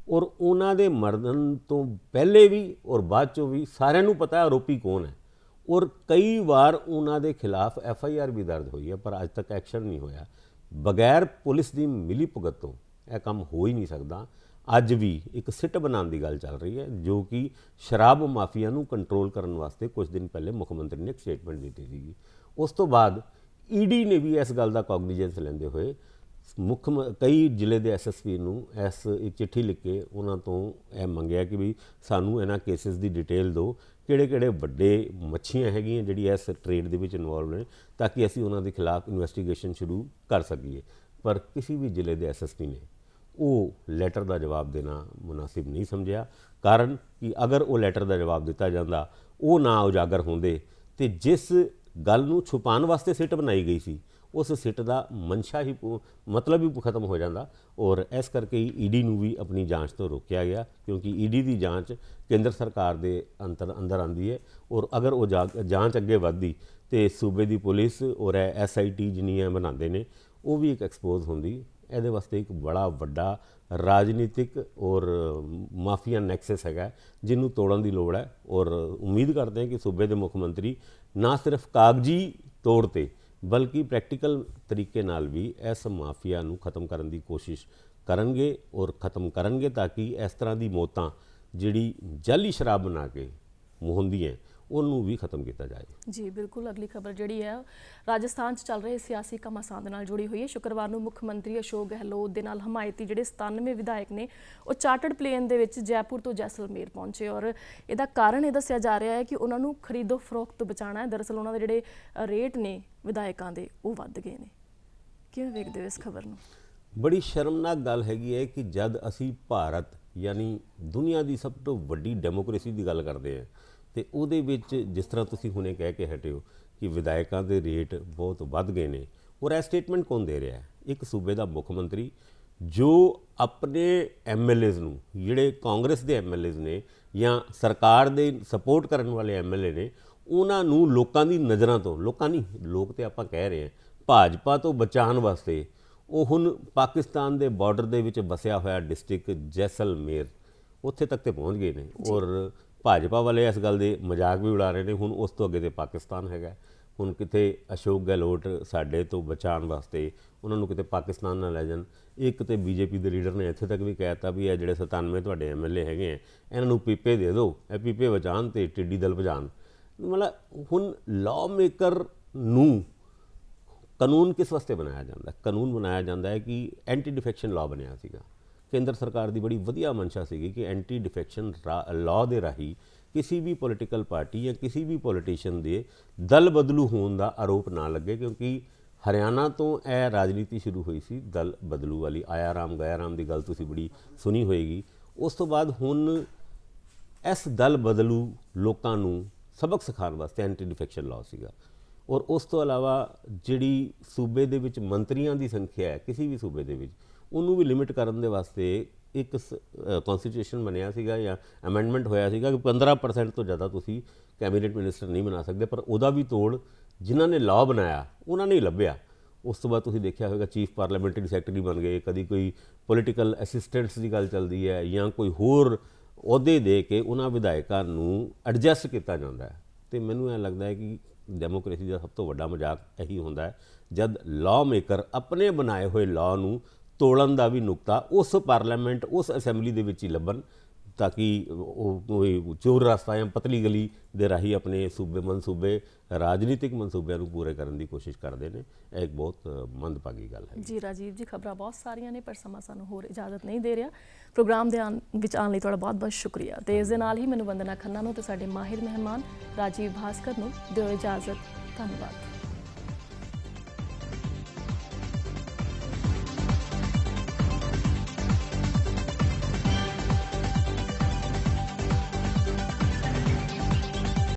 ਔਰ ਉਹਨਾਂ ਦੇ ਮਰਨ ਤੋਂ ਪਹਿਲੇ ਵੀ ਔਰ ਬਾਅਦ ਚੋਂ ਵੀ ਸਾਰਿਆਂ ਨੂੰ ਪਤਾ ਹੈ ਆਰੋਪੀ ਕੌਣ ਹੈ। ਔਰ ਕਈ ਵਾਰ ਉਹਨਾਂ ਦੇ ਖਿਲਾਫ FIR ਵੀ ਦਰਜ ਹੋਈ ਹੈ, ਪਰ ਅੱਜ ਤੱਕ ਐਕਸ਼ਨ ਨਹੀਂ ਹੋਇਆ। ਬਗੈਰ ਪੁਲਿਸ ਦੀ ਮਿਲੀ ਭੁਗਤ ਤੋਂ ਇਹ ਕੰਮ ਹੋ ਹੀ ਨਹੀਂ ਸਕਦਾ। ਅੱਜ ਵੀ ਇੱਕ ਸਿੱਟ ਬਣਾਉਣ ਦੀ ਗੱਲ ਚੱਲ ਰਹੀ ਹੈ, ਜੋ ਕਿ ਸ਼ਰਾਬ ਮਾਫੀਆ ਨੂੰ ਕੰਟਰੋਲ ਕਰਨ ਵਾਸਤੇ ਕੁਝ ਦਿਨ ਪਹਿਲੇ ਮੁੱਖ ਮੰਤਰੀ ਨੇ ਇੱਕ ਸਟੇਟਮੈਂਟ ਦਿੱਤੀ ਸੀਗੀ। ਉਸ ਤੋਂ ਬਾਅਦ ED ਨੇ ਵੀ ਇਸ ਗੱਲ ਦਾ ਕੌਗਨੀਜੈਂਸ ਲੈਂਦੇ ਹੋਏ ਕਈ ਜ਼ਿਲ੍ਹੇ ਦੇ SSP ਨੂੰ ਇੱਕ ਚਿੱਠੀ ਲਿਖ ਕੇ ਉਹਨਾਂ ਤੋਂ ਇਹ ਮੰਗਿਆ ਕਿ ਵੀ ਸਾਨੂੰ ਇਹਨਾਂ ਕੇਸਿਸ ਦੀ ਡਿਟੇਲ ਦਿਓ, ਕਿਹੜੇ ਵੱਡੇ ਮੱਛੀਆਂ ਹੈਗੀਆਂ ਜਿਹੜੀ ਇਸ ਟ੍ਰੇਡ ਦੇ ਵਿੱਚ ਇਨਵੋਲਵ ਨੇ, ਤਾਂ ਕਿ ਅਸੀਂ ਉਹਨਾਂ ਦੇ ਖਿਲਾਫ ਇਨਵੈਸਟੀਗੇਸ਼ਨ ਸ਼ੁਰੂ ਕਰ ਸਕੀਏ। ਪਰ ਕਿਸੇ ਵੀ ਜ਼ਿਲ੍ਹੇ ਦੇ SSP ਨੇ ਉਹ ਲੈਟਰ ਦਾ ਜਵਾਬ ਦੇਣਾ ਮੁਨਾਸਿਬ ਨਹੀਂ ਸਮਝਿਆ। ਕਾਰਨ ਕਿ ਅਗਰ ਉਹ ਲੈਟਰ ਦਾ ਜਵਾਬ ਦਿੱਤਾ ਜਾਂਦਾ, ਉਹ ਨਾ ਉਜਾਗਰ ਹੁੰਦੇ, ਤੇ ਜਿਸ ਗੱਲ ਨੂੰ ਛੁਪਾਉਣ ਵਾਸਤੇ ਸਿੱਟ ਬਣਾਈ ਗਈ ਸੀ, ਉਸ ਸਿੱਟ ਦਾ ਮਨਸ਼ਾ ਹੀ ਮਤਲਬ ਹੀ ਖਤਮ ਹੋ ਜਾਂਦਾ। ਔਰ ਇਸ ਕਰਕੇ ਹੀ ED ਨੂੰ ਵੀ ਆਪਣੀ ਜਾਂਚ ਤੋਂ ਰੋਕਿਆ ਗਿਆ, ਕਿਉਂਕਿ ED ਦੀ ਜਾਂਚ ਕੇਂਦਰ ਸਰਕਾਰ ਦੇ ਅੰਦਰ ਆਉਂਦੀ ਹੈ। ਔਰ ਅਗਰ ਉਹ ਜਾਂਚ ਅੱਗੇ ਵੱਧਦੀ ਤੇ ਸੂਬੇ ਦੀ ਪੁਲਿਸ ਔਰ SIT ਜਿੰਨੀਆਂ ਬਣਾਉਂਦੇ ਨੇ, ਉਹ ਵੀ ਇੱਕ ਐਕਸਪੋਜ਼ ਹੁੰਦੀ। ਇਹਦੇ ਵਾਸਤੇ ਇੱਕ ਬੜਾ ਵੱਡਾ ਰਾਜਨੀਤਿਕ ਔਰ ਮਾਫੀਆ ਨੈਕਸਸ ਹੈਗਾ, ਜਿਹਨੂੰ ਤੋੜਨ ਦੀ ਲੋੜ ਹੈ। ਔਰ ਉਮੀਦ ਕਰਦੇ ਹਾਂ ਕਿ ਸੂਬੇ ਦੇ ਮੁੱਖ ਮੰਤਰੀ ਨਾ ਸਿਰਫ ਕਾਗਜ਼ੀ ਤੌਰ 'ਤੇ ਬਲਕਿ ਪ੍ਰੈਕਟੀਕਲ ਤਰੀਕੇ ਨਾਲ ਵੀ ਇਸ ਮਾਫੀਆ ਨੂੰ ਖਤਮ ਕਰਨ ਦੀ ਕੋਸ਼ਿਸ਼ ਕਰਨਗੇ ਔਰ ਖਤਮ ਕਰਨਗੇ, ਤਾਂ ਕਿ ਇਸ ਤਰ੍ਹਾਂ ਦੀ ਮੌਤਾਂ ਜਿਹੜੀ ਜਾਲੀ ਸ਼ਰਾਬ ਬਣਾ ਕੇ ਹੁੰਦੀਆਂ ਉਹਨੂੰ ਵੀ ਖਤਮ ਕੀਤਾ ਜਾਏ। ਜੀ ਬਿਲਕੁਲ। ਅਗਲੀ ਖਬਰ ਜਿਹੜੀ ਹੈ ਰਾਜਸਥਾਨ 'ਚ ਚੱਲ ਰਹੇ ਸਿਆਸੀ ਘਮਾਸਾਨ ਦੇ ਨਾਲ ਜੁੜੀ ਹੋਈ ਹੈ। ਸ਼ੁੱਕਰਵਾਰ ਨੂੰ ਮੁੱਖ ਮੰਤਰੀ ਅਸ਼ੋਕ ਗਹਿਲੋਤ ਦੇ ਨਾਲ ਹਮਾਇਤੀ ਜਿਹੜੇ 97 ਵਿਧਾਇਕ ਨੇ, ਉਹ ਚਾਰਟਰਡ ਪਲੇਨ ਦੇ ਵਿੱਚ ਜੈਪੁਰ ਤੋਂ ਜੈਸਲਮੇਰ ਪਹੁੰਚੇ, ਔਰ ਇਹਦਾ ਕਾਰਨ ਇਹ ਦੱਸਿਆ ਜਾ ਰਿਹਾ ਹੈ ਕਿ ਉਹਨਾਂ ਨੂੰ ਖਰੀਦੋ ਫਰੋਖਤ ਤੋਂ ਬਚਾਉਣਾ ਹੈ। ਦਰਅਸਲ ਉਹਨਾਂ ਦੇ ਜਿਹੜੇ ਰੇਟ ਨੇ ਵਿਧਾਇਕਾਂ ਦੇ, ਉਹ ਵੱਧ ਗਏ ਨੇ। ਕਿਵੇਂ ਵੇਖਦੇ ਹੋ ਇਸ ਖਬਰ ਨੂੰ? ਬੜੀ ਸ਼ਰਮਨਾਕ ਗੱਲ ਹੈਗੀ ਹੈ ਕਿ ਜਦ ਅਸੀਂ ਭਾਰਤ ਯਾਨੀ ਦੁਨੀਆ ਦੀ ਸਭ ਤੋਂ ਵੱਡੀ ਡੈਮੋਕ੍ਰੇਸੀ ਦੀ ਗੱਲ ਕਰਦੇ ਹਾਂ, ਤੇ ਉਹਦੇ ਵਿੱਚ ਜਿਸ ਤਰ੍ਹਾਂ ਤੁਸੀਂ ਹੁਣੇ ਕਹਿ ਕੇ ਹਟੇ ਹੋ ਕਿ ਵਿਧਾਇਕਾਂ ਦੇ ਰੇਟ ਬਹੁਤ ਵੱਧ ਗਏ ਨੇ, ਔਰ ਇਹ ਸਟੇਟਮੈਂਟ ਕੌਣ ਦੇ ਰਿਹਾ ਹੈ? ਇੱਕ ਸੂਬੇ ਦਾ ਮੁੱਖ ਮੰਤਰੀ ਜੋ ਆਪਣੇ MLAs ਨੂੰ, ਜਿਹੜੇ ਕਾਂਗਰਸ ਦੇ MLAs ਨੇ ਜਾਂ ਸਰਕਾਰ ਦੇ ਸਪੋਰਟ ਕਰਨ ਵਾਲੇ MLA ਨੇ, ਉਹਨਾਂ ਨੂੰ ਲੋਕਾਂ ਦੀ ਨਜ਼ਰਾਂ ਤੋਂ, ਲੋਕਾਂ ਨਹੀਂ, ਲੋਕ ਤੇ ਆਪਾਂ ਕਹਿ ਰਹੇ ਹਾਂ, ਭਾਜਪਾ ਤੋਂ ਬਚਾਉਣ ਵਾਸਤੇ ਉਹ ਹੁਣ ਪਾਕਿਸਤਾਨ ਦੇ ਬਾਰਡਰ ਦੇ ਵਿੱਚ ਵਸਿਆ ਹੋਇਆ ਡਿਸਟ੍ਰਿਕਟ ਜੈਸਲਮੇਰ, ਉੱਥੇ ਤੱਕ ਤੇ ਪਹੁੰਚ ਗਏ ਨੇ। ਔਰ ਭਾਜਪਾ ਵਾਲੇ ਇਸ ਗੱਲ ਦੇ ਮਜ਼ਾਕ ਵੀ ਉਡਾ ਰਹੇ ਨੇ। ਹੁਣ ਉਸ ਤੋਂ ਅੱਗੇ ਤੇ ਪਾਕਿਸਤਾਨ ਹੈਗਾ। ਹੁਣ ਕਿਤੇ ਅਸ਼ੋਕ ਗਹਿਲੋਤ ਸਾਡੇ ਤੋਂ ਬਚਾਉਣ ਵਾਸਤੇ ਉਹਨਾਂ ਨੂੰ ਕਿਤੇ ਪਾਕਿਸਤਾਨ ਨਾ ਲੈ ਜਾਣ। ਇੱਕ ਤੇ BJP ਦੇ ਲੀਡਰ ਨੇ ਇੱਥੇ ਤੱਕ ਵੀ ਕਹਿ ਦਿੱਤਾ ਵੀ ਇਹ ਜਿਹੜੇ 97 ਤੁਹਾਡੇ MLA ਹੈਗੇ ਆ, ਇਹਨਾਂ ਨੂੰ ਪੀਪੇ ਦੇ ਦਿਓ, ਇਹ ਪੀਪੇ ਬਚਾਉਣ ਤੇ ਟਿੱਡੀ ਦਲ ਭਜਾਉਣ। ਮਤਲਬ ਹੁਣ ਲਾਅ ਮੇਕਰ ਨੂੰ ਕਾਨੂੰਨ ਕਿਸ ਵਾਸਤੇ ਬਣਾਇਆ ਜਾਂਦਾ? ਕਾਨੂੰਨ ਬਣਾਇਆ ਜਾਂਦਾ ਹੈ ਕਿ ਐਂਟੀ ਡਿਫੈਕਸ਼ਨ ਲਾਅ ਬਣਿਆ ਸੀਗਾ। ਕੇਂਦਰ ਸਰਕਾਰ ਦੀ ਬੜੀ ਵਧੀਆ ਮਨਸ਼ਾ ਸੀਗੀ ਕਿ ਐਂਟੀ ਡਿਫੈਕਸ਼ਨ ਲਾਅ ਦੇ ਰਾਹੀਂ ਕਿਸੇ ਵੀ ਪੋਲੀਟੀਕਲ ਪਾਰਟੀ ਜਾਂ ਕਿਸੇ ਵੀ ਪੋਲੀਟੀਸ਼ੀਅਨ ਦੇ ਦਲ ਬਦਲੂ ਹੋਣ ਦਾ ਆਰੋਪ ਨਾ ਲੱਗੇ, ਕਿਉਂਕਿ ਹਰਿਆਣਾ ਤੋਂ ਇਹ ਰਾਜਨੀਤੀ ਸ਼ੁਰੂ ਹੋਈ ਸੀ ਦਲ ਬਦਲੂ ਵਾਲੀ। ਆਇਆ ਰਾਮ ਗਿਆ ਰਾਮ ਦੀ ਗੱਲ ਤੁਸੀਂ ਬੜੀ ਸੁਣੀ ਹੋਏਗੀ। ਉਸ ਤੋਂ ਬਾਅਦ ਹੁਣ ਇਸ ਦਲ ਬਦਲੂ ਲੋਕਾਂ ਨੂੰ ਸਬਕ ਸਿਖਾਉਣ ਵਾਸਤੇ ਐਂਟੀ ਡਿਫੈਕਸ਼ਨ ਲਾਅ ਸੀਗਾ। ਔਰ ਉਸ ਤੋਂ ਇਲਾਵਾ ਜਿਹੜੀ ਸੂਬੇ ਦੇ ਵਿੱਚ ਮੰਤਰੀਆਂ ਦੀ ਸੰਖਿਆ ਹੈ ਕਿਸੇ ਵੀ ਸੂਬੇ ਦੇ ਵਿੱਚ, ਉਹਨੂੰ ਵੀ ਲਿਮਿਟ ਕਰਨ ਦੇ ਵਾਸਤੇ ਇੱਕ ਕਨਸਟੀਟਿਊਸ਼ਨ ਬਣਿਆ ਸੀਗਾ ਜਾਂ ਅਮੈਂਡਮੈਂਟ ਹੋਇਆ ਸੀਗਾ ਕਿ 15% ਤੋਂ ਜ਼ਿਆਦਾ ਤੁਸੀਂ ਕੈਬਨਿਟ ਮਿਨਿਸਟਰ ਨਹੀਂ ਬਣਾ ਸਕਦੇ। ਪਰ ਉਹਦਾ ਵੀ ਤੋੜ ਜਿਨ੍ਹਾਂ ਨੇ ਲਾਅ ਬਣਾਇਆ ਉਹਨਾਂ ਨੇ ਹੀ ਲੱਭਿਆ। ਉਸ ਤੋਂ ਬਾਅਦ ਤੁਸੀਂ ਦੇਖਿਆ ਹੋਵੇਗਾ ਚੀਫ ਪਾਰਲੀਮੈਂਟਰੀ ਸੈਕਟਰੀ ਬਣ ਗਏ, ਕਦੀ ਕੋਈ ਪੋਲੀਟੀਕਲ ਅਸਿਸਟੈਂਟਸ ਦੀ ਗੱਲ ਚੱਲਦੀ ਹੈ ਜਾਂ ਕੋਈ ਹੋਰ ਅਹੁਦੇ ਦੇ ਕੇ ਉਹਨਾਂ ਵਿਧਾਇਕਾਂ ਨੂੰ ਐਡਜਸਟ ਕੀਤਾ ਜਾਂਦਾ ਹੈ। ਤੇ ਮੈਨੂੰ ਇਹ ਲੱਗਦਾ ਹੈ ਕਿ ਡੈਮੋਕ੍ਰੇਸੀ ਦਾ ਸਭ ਤੋਂ ਵੱਡਾ ਮਜ਼ਾਕ ਇਹੀ ਹੁੰਦਾ ਹੈ ਜਦ ਲਾਅ ਮੇਕਰ ਆਪਣੇ ਬਣਾਏ ਹੋਏ ਲਾਅ ਨੂੰ ਤੋੜਨ ਦਾ ਵੀ ਨੁਕਤਾ ਉਸ ਪਾਰਲੀਮੈਂਟ, ਉਸ ਅਸੈਂਬਲੀ ਦੇ ਵਿੱਚ ਹੀ ਲੱਭਣ, ਤਾਂ ਕਿ ਉਹ ਚੋਰ ਰਸਤਾ ਜਾਂ ਪਤਲੀ ਗਲੀ ਦੇ ਰਾਹੀਂ ਆਪਣੇ ਮਨਸੂਬੇ ਰਾਜਨੀਤਿਕ ਮਨਸੂਬਿਆਂ ਨੂੰ ਪੂਰੇ ਕਰਨ ਦੀ ਕੋਸ਼ਿਸ਼ ਕਰਦੇ ਨੇ। ਇਹ ਇੱਕ ਬਹੁਤ ਮੰਦਭਾਗੀ ਗੱਲ ਹੈ। ਜੀ ਰਾਜੀਵ ਜੀ, ਖਬਰਾਂ ਬਹੁਤ ਸਾਰੀਆਂ ਨੇ ਪਰ ਸਮਾਂ ਸਾਨੂੰ ਹੋਰ ਇਜਾਜ਼ਤ ਨਹੀਂ ਦੇ ਰਿਹਾ। ਪ੍ਰੋਗਰਾਮ ਦੇ ਵਿੱਚ ਆਉਣ ਲਈ ਤੁਹਾਡਾ ਬਹੁਤ ਬਹੁਤ ਸ਼ੁਕਰੀਆ। ਤੇ ਇਸ ਦੇ ਨਾਲ ਹੀ ਮੈਨੂੰ ਵੰਦਨਾ ਖੰਨਾ ਨੂੰ ਤੇ ਸਾਡੇ ਮਾਹਿਰ ਮਹਿਮਾਨ ਰਾਜੀਵ ਭਾਸਕਰ ਨੂੰ ਦਿਓ ਇਜਾਜ਼ਤ। ਧੰਨਵਾਦ।